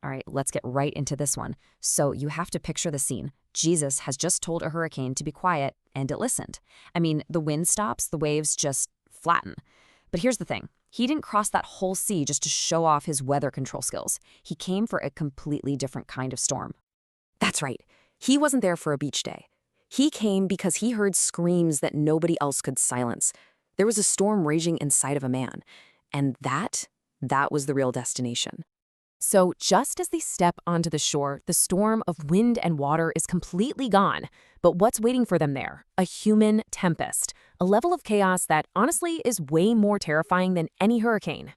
All right, let's get right into this one. So you have to picture the scene. Jesus has just told a hurricane to be quiet, and it listened. I mean, the wind stops, the waves just flatten. But here's the thing. He didn't cross that whole sea just to show off his weather control skills. He came for a completely different kind of storm. That's right. He wasn't there for a beach day. He came because he heard screams that nobody else could silence. There was a storm raging inside of a man. And that was the real destination. So just as they step onto the shore, the storm of wind and water is completely gone. But what's waiting for them there? A human tempest, a level of chaos that honestly is way more terrifying than any hurricane.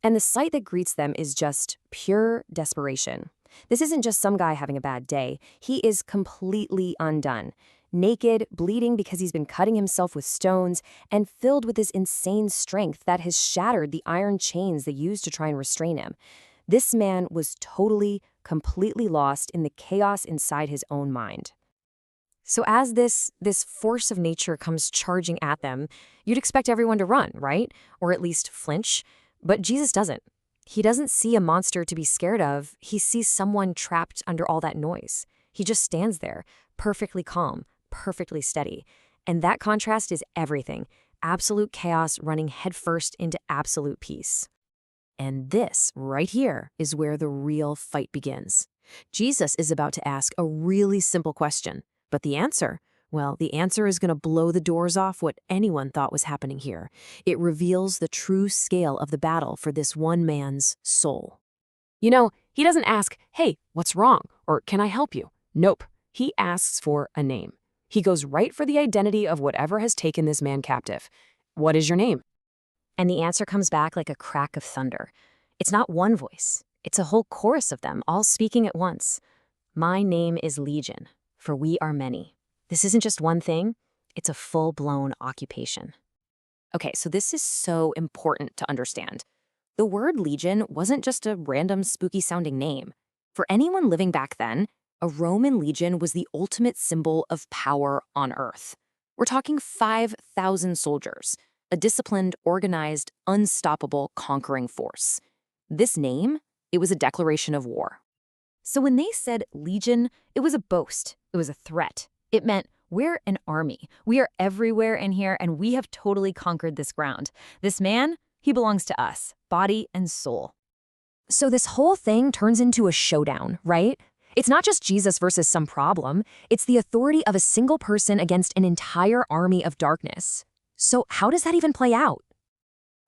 And the sight that greets them is just pure desperation. This isn't just some guy having a bad day. He is completely undone. Naked, bleeding because he's been cutting himself with stones, and filled with this insane strength that has shattered the iron chains they used to try and restrain him. This man was totally, completely lost in the chaos inside his own mind. So as this force of nature comes charging at them, you'd expect everyone to run, right? Or at least flinch. But Jesus doesn't. He doesn't see a monster to be scared of. He sees someone trapped under all that noise. He just stands there, perfectly calm, perfectly steady. And that contrast is everything. Absolute chaos running headfirst into absolute peace. And this, right here, is where the real fight begins. Jesus is about to ask a really simple question, but the answer is going to blow the doors off what anyone thought was happening here. It reveals the true scale of the battle for this one man's soul. You know, he doesn't ask, "Hey, what's wrong?" or "Can I help you?" Nope. He asks for a name. He goes right for the identity of whatever has taken this man captive. "What is your name?" And the answer comes back like a crack of thunder. It's not one voice. It's a whole chorus of them, all speaking at once. "My name is Legion, for we are many." This isn't just one thing. It's a full-blown occupation. Okay, so this is so important to understand. The word legion wasn't just a random spooky-sounding name. For anyone living back then, a Roman legion was the ultimate symbol of power on Earth. We're talking 5,000 soldiers, a disciplined, organized, unstoppable, conquering force. This name, it was a declaration of war. So when they said legion, it was a boast. It was a threat. It meant, we're an army. We are everywhere in here, and we have totally conquered this ground. This man, he belongs to us, body and soul. So this whole thing turns into a showdown, right? It's not just Jesus versus some problem. It's the authority of a single person against an entire army of darkness. So how does that even play out?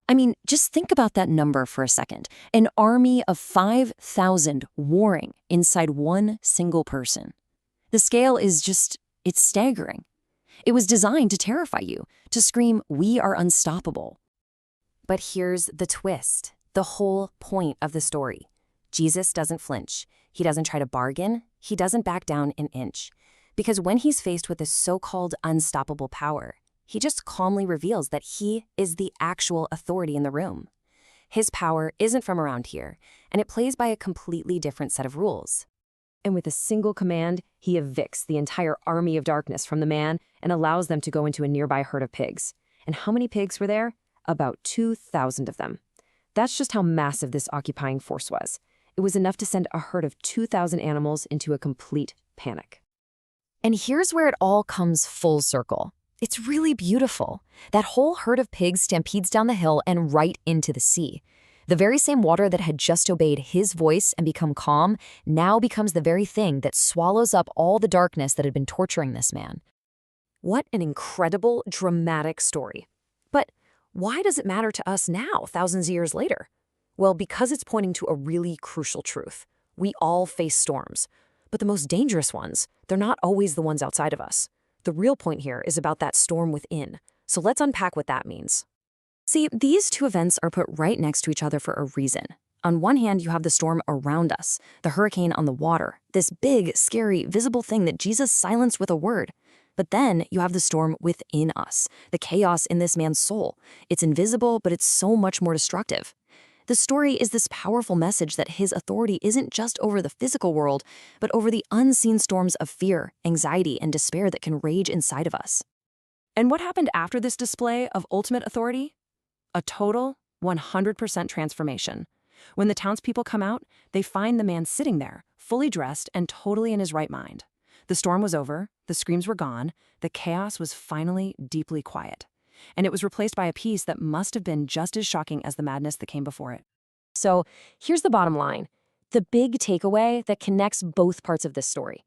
I mean, just think about that number for a second. An army of 5,000 warring inside one single person. The scale is it's staggering. It was designed to terrify you, to scream, "We are unstoppable." But here's the twist, the whole point of the story. Jesus doesn't flinch. He doesn't try to bargain. He doesn't back down an inch. Because when he's faced with this so-called unstoppable power, he just calmly reveals that he is the actual authority in the room. His power isn't from around here, and it plays by a completely different set of rules. And with a single command, he evicts the entire army of darkness from the man and allows them to go into a nearby herd of pigs. And how many pigs were there? About 2,000 of them. That's just how massive this occupying force was. It was enough to send a herd of 2,000 animals into a complete panic. And here's where it all comes full circle. It's really beautiful. That whole herd of pigs stampedes down the hill and right into the sea. The very same water that had just obeyed his voice and become calm now becomes the very thing that swallows up all the darkness that had been torturing this man. What an incredible, dramatic story. But why does it matter to us now, thousands of years later? Well, because it's pointing to a really crucial truth. We all face storms. But the most dangerous ones, they're not always the ones outside of us. The real point here is about that storm within. So let's unpack what that means. See, these two events are put right next to each other for a reason. On one hand, you have the storm around us, the hurricane on the water, this big, scary, visible thing that Jesus silenced with a word. But then you have the storm within us, the chaos in this man's soul. It's invisible, but it's so much more destructive. The story is this powerful message that his authority isn't just over the physical world, but over the unseen storms of fear, anxiety, and despair that can rage inside of us. And what happened after this display of ultimate authority? A total 100% transformation. When the townspeople come out, they find the man sitting there, fully dressed and totally in his right mind. The storm was over, the screams were gone, the chaos was finally deeply quiet. And it was replaced by a peace that must have been just as shocking as the madness that came before it. So here's the bottom line, the big takeaway that connects both parts of this story.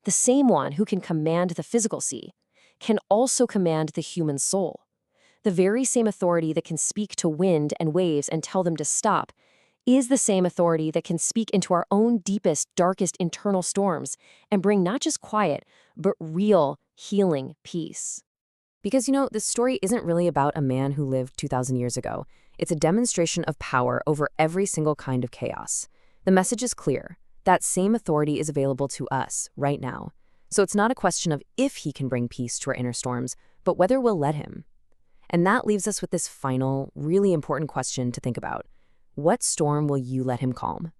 The same one who can command the physical sea can also command the human soul. The very same authority that can speak to wind and waves and tell them to stop is the same authority that can speak into our own deepest, darkest internal storms and bring not just quiet, but real, healing peace. Because, this story isn't really about a man who lived 2,000 years ago. It's a demonstration of power over every single kind of chaos. The message is clear. That same authority is available to us right now. So it's not a question of if he can bring peace to our inner storms, but whether we'll let him. And that leaves us with this final, really important question to think about. What storm will you let him calm?